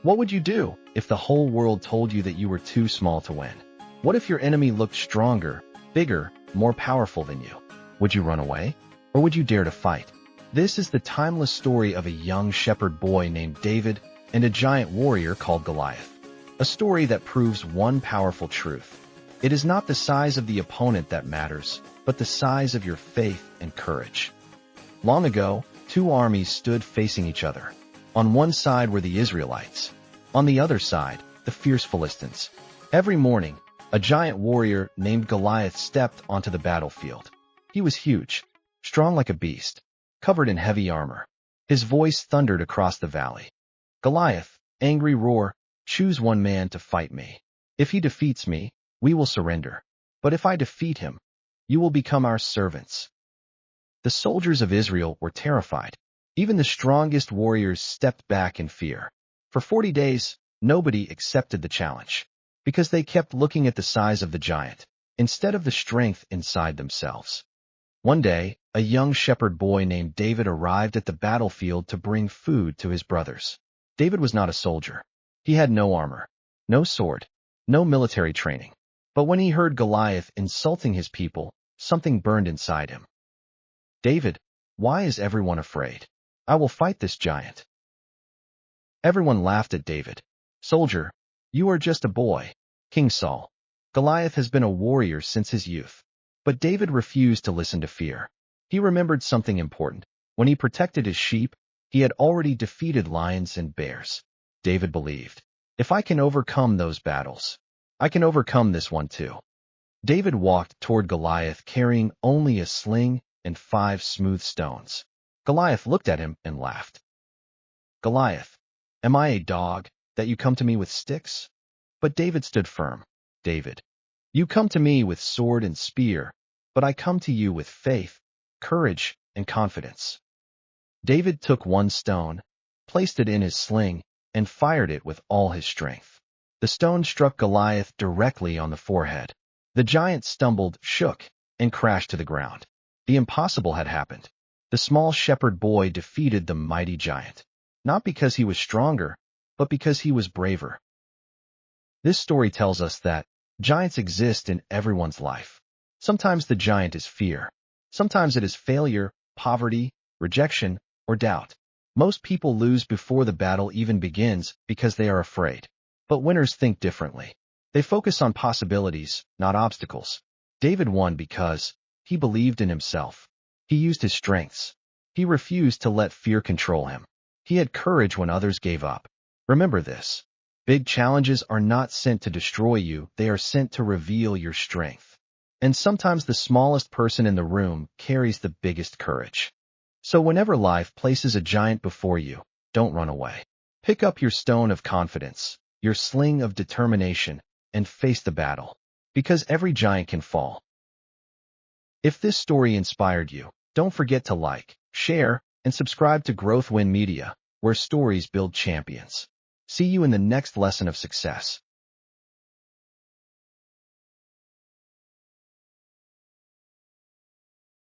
What would you do if the whole world told you that you were too small to win? What if your enemy looked stronger, bigger, more powerful than you? Would you run away? Or would you dare to fight? This is the timeless story of a young shepherd boy named David and a giant warrior called Goliath. A story that proves one powerful truth. It is not the size of the opponent that matters, but the size of your faith and courage. Long ago, two armies stood facing each other. On one side were the Israelites. On the other side, the fierce Philistines. Every morning, a giant warrior named Goliath stepped onto the battlefield. He was huge, strong like a beast, covered in heavy armor. His voice thundered across the valley. Goliath, angry roar, choose one man to fight me. If he defeats me, we will surrender. But if I defeat him, you will become our servants. The soldiers of Israel were terrified. Even the strongest warriors stepped back in fear. For 40 days, nobody accepted the challenge, because they kept looking at the size of the giant, instead of the strength inside themselves. One day, a young shepherd boy named David arrived at the battlefield to bring food to his brothers. David was not a soldier. He had no armor, no sword, no military training. But when he heard Goliath insulting his people, something burned inside him. David, why is everyone afraid? I will fight this giant. Everyone laughed at David. Soldier, you are just a boy. King Saul. Goliath has been a warrior since his youth. But David refused to listen to fear. He remembered something important. When he protected his sheep, he had already defeated lions and bears. David believed, if I can overcome those battles, I can overcome this one too. David walked toward Goliath carrying only a sling and 5 smooth stones. Goliath looked at him and laughed. Goliath, am I a dog that you come to me with sticks? But David stood firm. David, you come to me with sword and spear, but I come to you with faith, courage, and confidence. David took one stone, placed it in his sling, and fired it with all his strength. The stone struck Goliath directly on the forehead. The giant stumbled, shook, and crashed to the ground. The impossible had happened. The small shepherd boy defeated the mighty giant, not because he was stronger, but because he was braver. This story tells us that giants exist in everyone's life. Sometimes the giant is fear. Sometimes it is failure, poverty, rejection, or doubt. Most people lose before the battle even begins because they are afraid. But winners think differently. They focus on possibilities, not obstacles. David won because he believed in himself. He used his strengths. He refused to let fear control him. He had courage when others gave up. Remember this. Big challenges are not sent to destroy you, they are sent to reveal your strength. And sometimes the smallest person in the room carries the biggest courage. So whenever life places a giant before you, don't run away. Pick up your stone of confidence, your sling of determination, and face the battle. Because every giant can fall. If this story inspired you, don't forget to like, share, and subscribe to Growth Win Media, where stories build champions. See you in the next lesson of success.